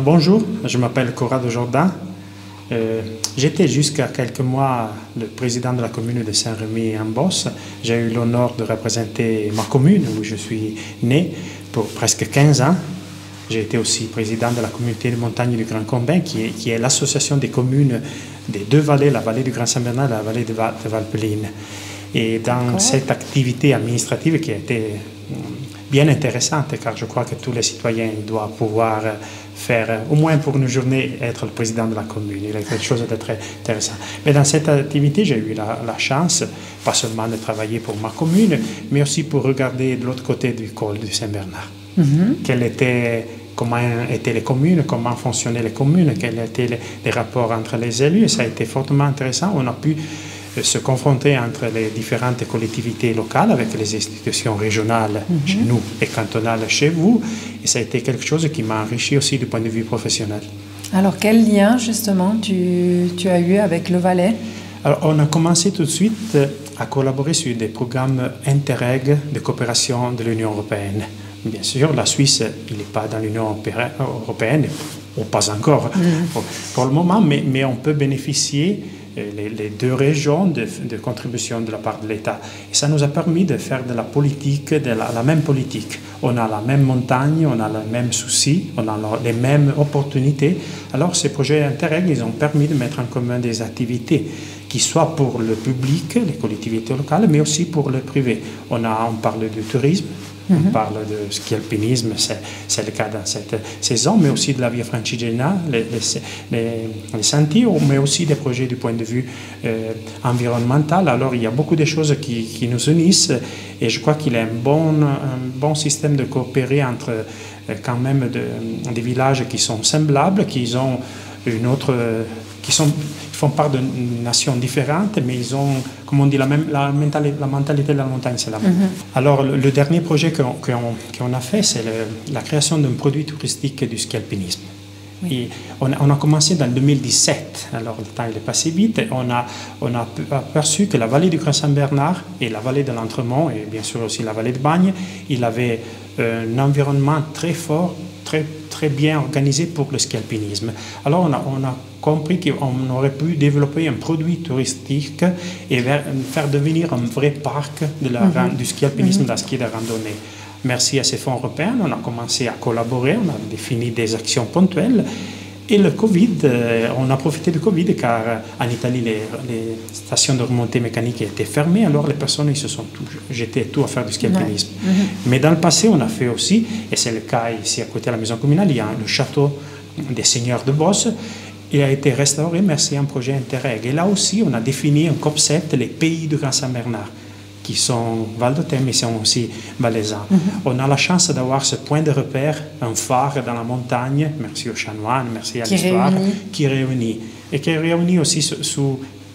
Bonjour, je m'appelle Corrado Jordan. J'étais jusqu'à quelques mois le président de la commune de Saint-Rémy-en-Beauce. J'ai eu l'honneur de représenter ma commune où je suis né pour presque 15 ans. J'ai été aussi président de la communauté de montagne du Grand Combin, qui est l'association des communes des deux vallées, la vallée du Grand Saint-Bernard et la vallée de Valpelline. Et dans cette activité administrative qui a été bien intéressante, car je crois que tous les citoyens doivent pouvoir faire, au moins pour une journée, être le président de la commune. Il y a quelque chose de très intéressant. Mais dans cette activité, j'ai eu la chance, pas seulement de travailler pour ma commune, mais aussi pour regarder de l'autre côté du col du Saint-Bernard. Comment étaient les communes, comment fonctionnaient les communes, quels étaient les rapports entre les élus. Et ça a été fortement intéressant. On a pu se confronter entre les différentes collectivités locales avec les institutions régionales chez nous et cantonales chez vous. Et ça a été quelque chose qui m'a enrichi aussi du point de vue professionnel. Alors, quel lien, justement, tu as eu avec le Valais? Alors, on a commencé tout de suite à collaborer sur des programmes Interreg de coopération de l'Union européenne. Bien sûr, la Suisse, il n'est pas dans l'Union européenne, ou pas encore pour le moment, mais on peut bénéficier les deux régions de contribution de la part de l'État. Et ça nous a permis de faire de la politique, la même politique. On a la même montagne, on a les mêmes soucis, on a les mêmes opportunités. Alors ces projets Interreg, ils ont permis de mettre en commun des activités qui soient pour le public, les collectivités locales, mais aussi pour le privé. On parle du tourisme, on parle de ski alpinisme, c'est le cas dans cette saison, mais aussi de la Via Francigena, les sentiers, mais aussi des projets du point de vue environnemental. Alors il y a beaucoup de choses qui nous unissent et je crois qu'il y a un bon système de coopérer entre quand même des villages qui sont semblables, qui ont une autre... qui font part de nations différentes, mais ils ont, comme on dit, la mentalité de la montagne, c'est la même. Alors, le dernier projet qu'on a fait, c'est la création d'un produit touristique du ski alpinisme. Et on a commencé dans 2017, alors le temps il est passé vite, et on a aperçu que la vallée du Grand Saint-Bernard et la vallée de l'Entremont, et bien sûr aussi la vallée de Bagne, il avait un environnement très fort, très bien organisé pour le ski alpinisme. Alors on a compris qu'on aurait pu développer un produit touristique et faire devenir un vrai parc du ski alpinisme, de la ski de randonnée. Merci à ces fonds européens, on a commencé à collaborer, on a défini des actions ponctuelles. Et le Covid, on a profité du Covid car en Italie, les stations de remontée mécanique étaient fermées, alors les personnes ils se sont jetées tout à faire du ski alpinisme. Mais dans le passé, on a fait aussi, et c'est le cas ici à côté de la maison communale, il y a le château des seigneurs de Beauce. Il a été restauré merci à un projet Interreg. Et là aussi, on a défini un COP7, les pays du Grand Saint-Bernard, qui sont Val-de-Thème, mais sont aussi valaisans. On a la chance d'avoir ce point de repère, un phare dans la montagne, merci aux chanoines, merci à l'histoire, qui réunit. Et qui réunit aussi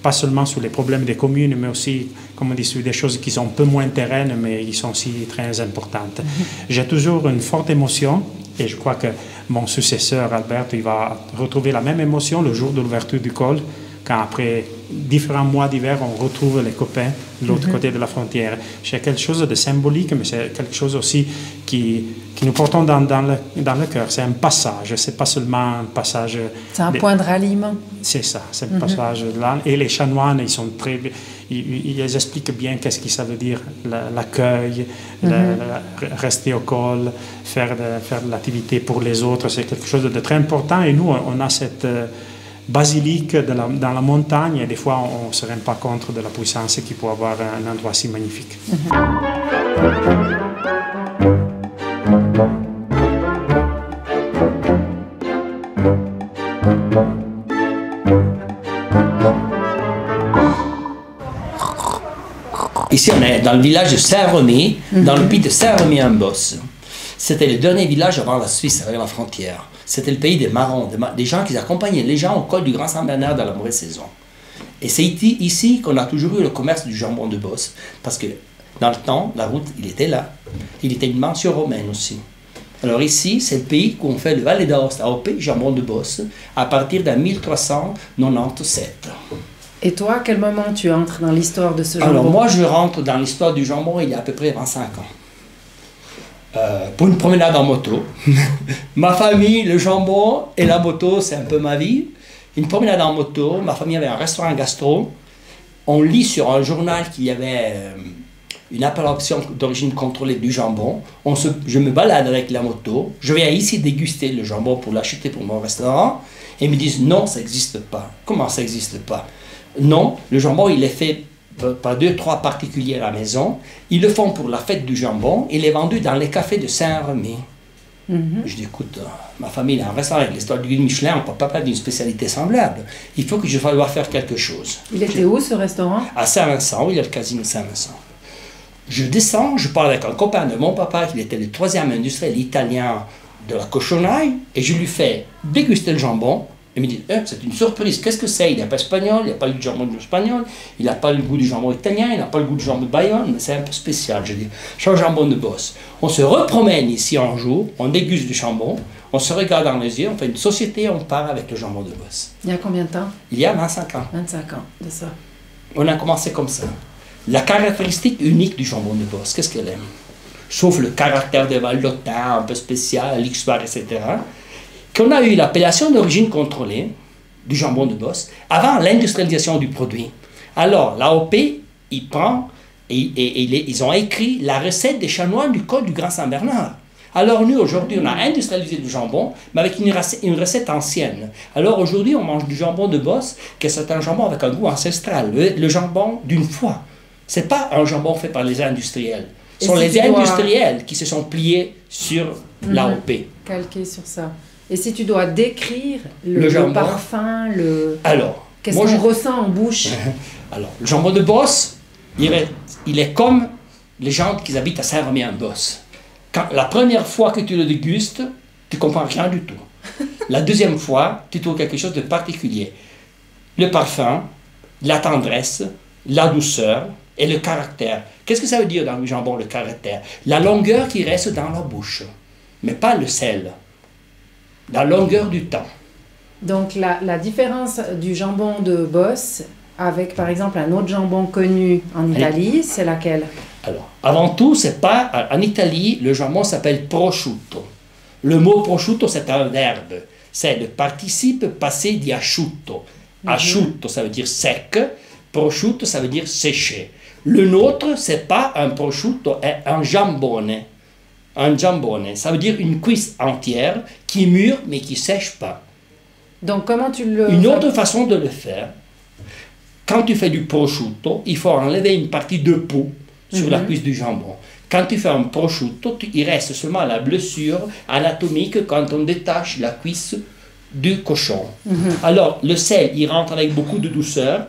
pas seulement sur les problèmes des communes, mais aussi, comme on dit, sur des choses qui sont un peu moins terraines, mais qui sont aussi très importantes. J'ai toujours une forte émotion, et je crois que mon successeur, Albert, il va retrouver la même émotion le jour de l'ouverture du col, quand après différents mois d'hiver, on retrouve les copains de l'autre côté de la frontière. C'est quelque chose de symbolique, mais c'est quelque chose aussi qui nous portons dans le cœur. C'est un passage, c'est pas seulement un passage... C'est un point de ralliement. C'est ça, c'est un passage là. Et les chanoines, ils expliquent bien qu'est-ce que ça veut dire, l'accueil, rester au col, faire de l'activité pour les autres. C'est quelque chose de très important. Et nous, on a cette... basilique dans la montagne, et des fois on ne se rend pas compte de la puissance qu'il peut avoir un endroit si magnifique. Ici on est dans le village de Saint-Rémy, dans le pays de Saint-Rémy-en-Beauce. C'était le dernier village avant la Suisse, avec la frontière. C'était le pays des marrons, des gens qui accompagnaient les gens au col du Grand Saint-Bernard dans la mauvaise saison. Et c'est ici qu'on a toujours eu le commerce du jambon de Beauce, parce que dans le temps, la route, il était là. Il était une mention romaine aussi. Alors ici, c'est le pays où on fait le Valais d'Aoste, AOP, jambon de Beauce, à partir de 1397. Et toi, à quel moment tu entres dans l'histoire de ce jambon? Alors moi, je rentre dans l'histoire du jambon il y a à peu près 25 ans. pour une promenade en moto. Ma famille, le jambon et la moto, c'est un peu ma vie. Une promenade en moto, ma famille avait un restaurant gastro. On lit sur un journal qu'il y avait une appellation d'origine contrôlée du jambon. Je me balade avec la moto. Je viens ici déguster le jambon pour l'acheter pour mon restaurant. Et ils me disent non, ça n'existe pas. Comment ça n'existe pas? Non, le jambon, il est fait par 2-3 particuliers à la maison. Ils le font pour la fête du jambon. Il est vendu dans les cafés de Saint-Rémy. Je dis, écoute, ma famille a un restaurant avec l'histoire du guide Michelin, on ne peut pas parler d'une spécialité semblable. Il faut que je dois faire quelque chose. Il était où ce restaurant? À Saint-Vincent, il y a le casino Saint-Vincent. Je descends, je parle avec un copain de mon papa, qui était le 3e industriel italien de la cochonaille, et je lui fais déguster le jambon. Il me dit, c'est une surprise, qu'est-ce que c'est? Il n'est pas espagnol, il n'a pas le jambon espagnol, il n'a pas le goût du jambon italien, il n'a pas le goût du jambon de Bayonne, c'est un peu spécial. Je dis, c'est un jambon de bosse. On se repromène ici un jour, on déguste du jambon, on se regarde dans les yeux, on fait une société, on part avec le jambon de bosse. Il y a combien de temps? Il y a 25 ans. 25 ans de ça. On a commencé comme ça. La caractéristique unique du jambon de bosse, qu'est-ce qu'elle aime? Sauf le caractère de Valdotin, un peu spécial, l'histoire, etc., qu'on a eu l'appellation d'origine contrôlée du jambon de bosse avant l'industrialisation du produit. Alors, l'AOP, il prend et ils ont écrit la recette des chanoines du col du Grand Saint-Bernard. Alors nous, aujourd'hui, on a industrialisé du jambon, mais avec une recette ancienne. Alors aujourd'hui, on mange du jambon de bosse, qui est un jambon avec un goût ancestral, le jambon d'une fois. Ce n'est pas un jambon fait par les industriels. Ce sont les industriels qui se sont pliés sur l'AOP. Calqué sur ça. Et si tu dois décrire le parfum, qu'est-ce qu'on ressent en bouche? Alors, le jambon de bosse, il est comme les gens qui habitent à Saint-Rémy-en-Bosse. La première fois que tu le dégustes, tu ne comprends rien du tout. La deuxième fois, tu trouves quelque chose de particulier. Le parfum, la tendresse, la douceur et le caractère. Qu'est-ce que ça veut dire dans le jambon, le caractère? La longueur qui reste dans la bouche, mais pas le sel. La longueur du temps. Donc la différence du jambon de bosse avec par exemple un autre jambon connu en Italie, c'est laquelle? Alors, avant tout, c'est pas en Italie, le jambon s'appelle prosciutto. Le mot prosciutto, c'est un verbe. C'est le participe passé di asciutto. Asciutto, ça veut dire sec. Prosciutto, ça veut dire séché. Le nôtre, c'est pas un prosciutto, c'est un jambone. Un jambone, ça veut dire une cuisse entière qui mûre mais qui sèche pas. Donc comment tu le... Une autre façon de le faire, quand tu fais du prosciutto, il faut enlever une partie de peau sur la cuisse du jambon. Quand tu fais un prosciutto, il reste seulement la blessure anatomique quand on détache la cuisse du cochon. Alors le sel, il rentre avec beaucoup de douceur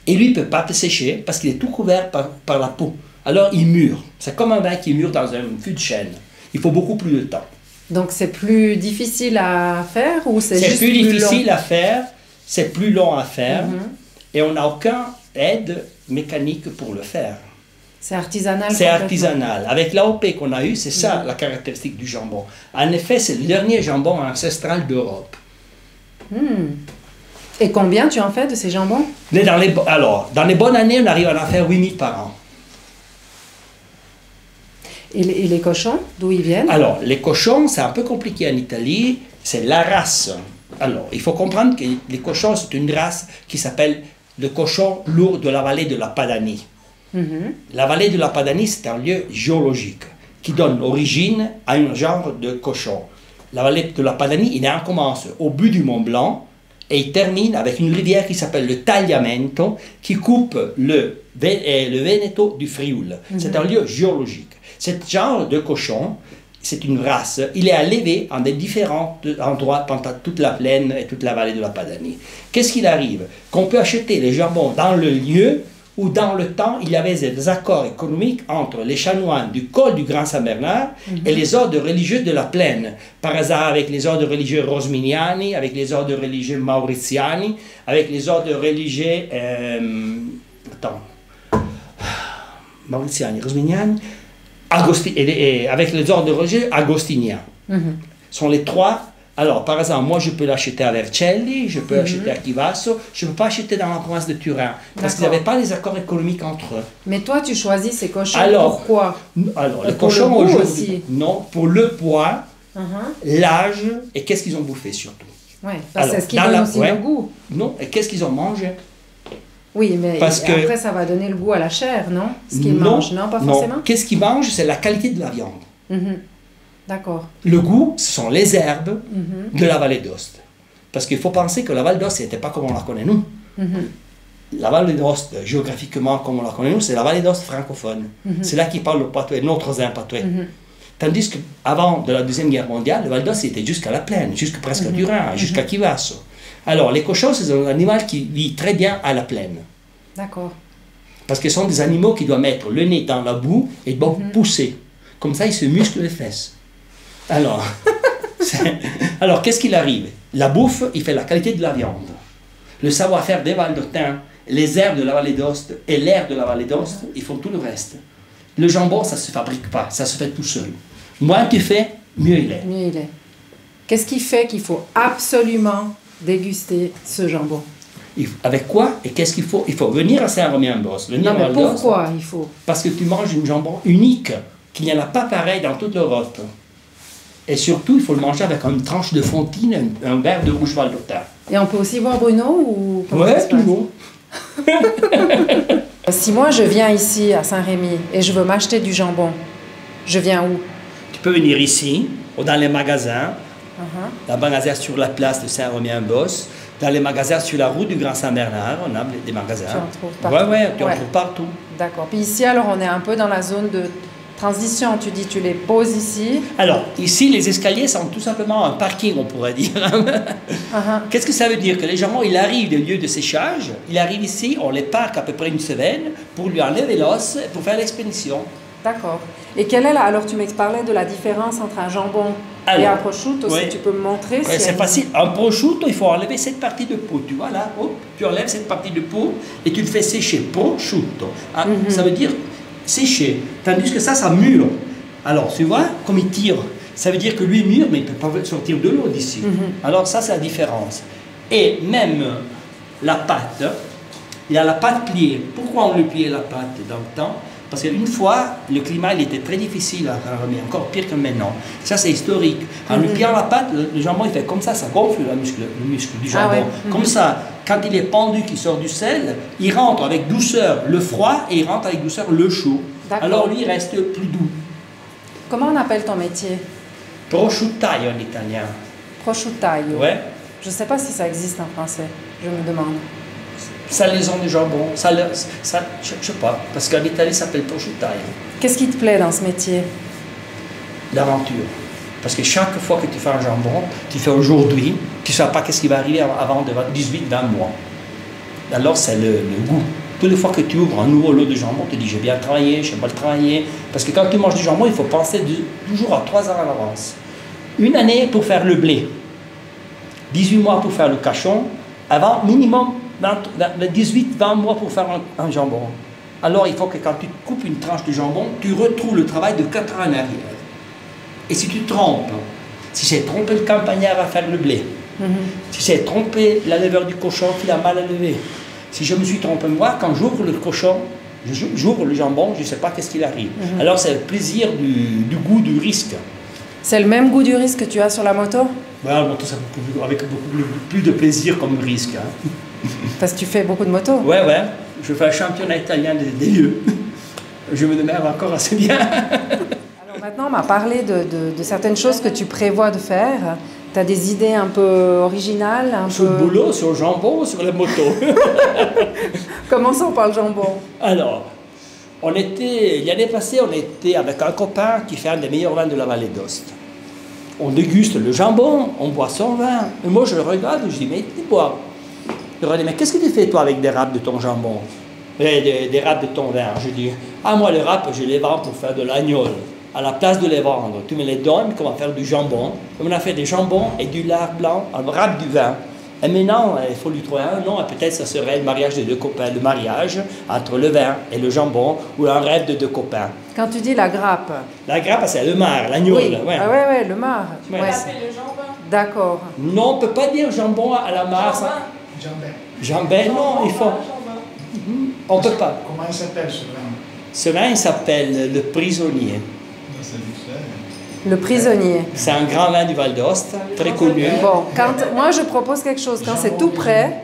et lui ne peut pas te sécher parce qu'il est tout couvert par la peau. Alors il mûre. C'est comme un vin qui mûre dans un fût de chêne. Il faut beaucoup plus de temps. Donc c'est plus difficile à faire ou c'est juste plus difficile long? À faire, c'est plus long à faire et on n'a aucune aide mécanique pour le faire. C'est artisanal. C'est artisanal. Avec l'AOP qu'on a eu, c'est ça la caractéristique du jambon. En effet, c'est le dernier jambon ancestral d'Europe. Et combien tu en fais de ces jambons? Dans les bonnes années, on arrive à en faire 8000 par an. Et les cochons, d'où ils viennent? Alors, les cochons, c'est un peu compliqué en Italie, c'est la race. Alors, il faut comprendre que les cochons, c'est une race qui s'appelle le cochon lourd de la vallée de la Padanie. La vallée de la Padanie, c'est un lieu géologique qui donne origine à un genre de cochon. La vallée de la Padanie, il commence au but du Mont Blanc et il termine avec une rivière qui s'appelle le Tagliamento qui coupe le Veneto du Frioul. C'est un lieu géologique. Ce genre de cochon, c'est une race, il est élevé en des différents endroits pendant toute la plaine et toute la vallée de la Padanie. Qu'est-ce qu'il arrive? Qu'on peut acheter les jambons dans le lieu où dans le temps, il y avait des accords économiques entre les chanoines du col du Grand Saint-Bernard et les ordres religieux de la plaine. Par hasard, avec les ordres religieux rosminiani, avec les ordres religieux mauriziani, avec les ordres religieux... mauriziani, rosminiani, avec les ordres religieux agostiniens. Ce sont les trois Alors, par exemple, moi, je peux l'acheter à Vercelli, je peux l'acheter à Chivasso, je ne peux pas acheter dans la province de Turin, parce qu'ils n'avaient pas les accords économiques entre eux. Mais toi, tu choisis ces cochons, Alors, pourquoi? Alors, les pour le cochons goût aujourd'hui, aussi. non, pour le poids, Uh-huh. l'âge, et qu'est-ce qu'ils ont bouffé surtout. Ouais, parce que Alors, c'est ce qui dans donne la- aussi ouais. le goût. Non, et qu'est-ce qu'ils ont mangé? Oui, mais Parce que- après, ça va donner le goût à la chair, non? Ce qu'ils Non, mangent, non? Pas forcément? Qu'est-ce qu'ils mangent? C'est la qualité de la viande. Mhm. D'accord. Le goût, ce sont les herbes Mhm. de la vallée d'Ost. Parce qu'il faut penser que la vallée d'Ost, ce n'était pas comme on la connaît nous. Mhm. La vallée d'Ost, géographiquement, comme on la connaît nous, c'est la vallée d'Ost francophone. C'est là qu'ils parlent le patois, notre zin patois. Mhm. Tandis qu'avant de la Deuxième Guerre mondiale, le Val d'Ost était jusqu'à la plaine, jusqu'à presque à Turin, jusqu'à Chivasso. Alors, les cochons, c'est un animal qui vit très bien à la plaine. D'accord. Parce que ce sont des animaux qui doivent mettre le nez dans la boue et doivent pousser. Comme ça, ils se musclent les fesses. Alors, alors qu'est-ce qu'il arrive? La bouffe, il fait la qualité de la viande. Le savoir-faire des Valdôtains, les herbes de la vallée d'Ost et l'air de la vallée d'Ost, ils font tout le reste. Le jambon, ça ne se fabrique pas, ça se fait tout seul. Moins tu fais, mieux il est. Mieux il est. Qu'est-ce qui fait qu'il faut absolument déguster ce jambon? Avec quoi et qu'est-ce qu'il faut? Il faut venir à Saint-Romain-en-Beauce. Non, mais pourquoi il faut? Parce que tu manges un jambon unique, qu'il n'y en a pas pareil dans toute l'Europe. Et surtout, il faut le manger avec une tranche de fontine, un verre de rouge valdôtain. Et on peut aussi voir Bruno ou comment ça Ouais, se passe? toujours. Si moi je viens ici à Saint-Rémy et je veux m'acheter du jambon, je viens où? Tu peux venir ici, ou dans les magasins, Uh-huh. dans les magasins sur la place de Saint-Romain-en-Beauce, dans les magasins sur la route du Grand Saint-Bernard, on a des magasins. Tu en trouves partout. Ouais, tu en Ouais. trouves partout. D'accord. Puis ici, alors, on est un peu dans la zone de transition. Tu dis, tu les poses ici. Alors, ici, les escaliers sont tout simplement un parking, on pourrait dire. Uh-huh. Qu'est-ce que ça veut dire? Que les jambons, il arrive des lieux de séchage, il arrive ici, on les parque à peu près une semaine pour lui enlever l'os, pour faire l'expédition. D'accord. Et quelle est alors tu parlais de la différence entre un jambon et Alors, un prosciutto, ouais. si tu peux me montrer. Ouais, si c'est elle- facile. Un prosciutto, il faut enlever cette partie de peau. Tu vois là, hop, tu enlèves cette partie de peau et tu le fais sécher. Prosciutto. Ah, ça veut dire sécher. Tandis que ça mûre. Alors, tu vois, comme il tire, ça veut dire que lui mûre, mais il ne peut pas sortir de l'eau d'ici. Alors, ça, c'est la différence. Et même la pâte, il y a la pâte pliée. Pourquoi on le pliait la pâte dans le temps? Parce qu'une fois, le climat il était très difficile à remettre, encore pire que maintenant. Ça, c'est historique. En lui pliant la pâte, le jambon, il fait comme ça gonfle le muscle du jambon. Ah ouais. Comme ça, quand il est pendu, qu'il sort du sel, il rentre avec douceur le froid et il rentre avec douceur le chaud. D'accord. Alors lui, il reste plus doux. Comment on appelle ton métier? Prosciuttaio en italien. Prosciuttaio. Ouais. Je ne sais pas si ça existe en français. Je me demande. Salaison de jambon. Je sais pas. Parce qu'en Italie, ça s'appelle prosciuttaio. Qu'est-ce qui te plaît dans ce métier? L'aventure. Parce que chaque fois que tu fais un jambon, tu fais aujourd'hui, tu ne sais pas qu'est-ce qui va arriver avant 18-20 mois. Alors c'est le goût. Toutes les fois que tu ouvres un nouveau lot de jambon, tu te dis j'ai bien travaillé, je sais pas le travailler. Parce que quand tu manges du jambon, il faut penser toujours à 3 ans à l'avance. Une année pour faire le blé, 18 mois pour faire le cachon, avant minimum 18-20 mois pour faire un jambon. Alors il faut que quand tu coupes une tranche de jambon, tu retrouves le travail de 4 ans en arrière. Et si tu te trompes, si j'ai trompé le campagnard à faire le blé, si j'ai trompé la levure du cochon qui a mal à lever, si je me suis trompé moi, quand j'ouvre le cochon, j'ouvre le jambon, je ne sais pas qu'est-ce qu'il arrive. Alors c'est le plaisir du goût du risque. C'est le même goût du risque que tu as sur la moto? Voilà, la moto, c'est avec beaucoup plus de plaisir comme risque. Hein. Parce que tu fais beaucoup de motos. Ouais, je fais un championnat italien des lieux. Je me démerde encore assez bien. Alors maintenant, on m'a parlé de certaines choses que tu prévois de faire. Tu as des idées un peu originales, Sur le boulot, sur le jambon, sur les motos. Commençons par le jambon. Alors, l'année passée, on était avec un copain qui fait un des meilleurs vins de la vallée d'Ost. On déguste le jambon, on boit son vin. Et moi, je le regarde, je dis, mais tu bois. Je lui dis, mais qu'est-ce que tu fais, toi, avec des râpes de ton jambon? Des râpes de ton vin. Je dis, moi, les râpes, je les vends pour faire de l'agnole. À la place de les vendre, tu me les donnes, qu'on va faire du jambon. On a fait des jambons et du lard blanc, un râpe du vin. Et maintenant, il faut lui trouver un nom, et peut-être ça serait le mariage de 2 copains, le mariage entre le vin et le jambon, ou un rêve de 2 copains. Quand tu dis la grappe. La grappe, c'est le mar, l'agneau. Oui, Ouais. ah ouais, le mar. Ouais. Ouais. D'accord. Non, on ne peut pas dire jambon à la mare. Jambin, non, il faut... On ne peut pas. Comment il s'appelle ce vin? Ce vin, il s'appelle le prisonnier. Le prisonnier. C'est un grand vin du Val d'Aoste, très connu. Bon, moi je propose quelque chose. Quand c'est tout prêt,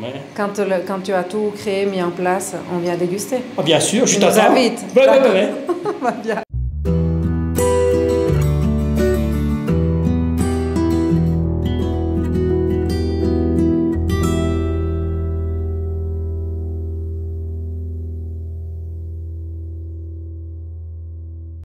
Ouais. quand tu as tout créé, mis en place, on vient déguster. Oh, bien sûr, je suis Tu nous t'attends. invites. Ouais, ouais, D'accord. ouais. Va bien.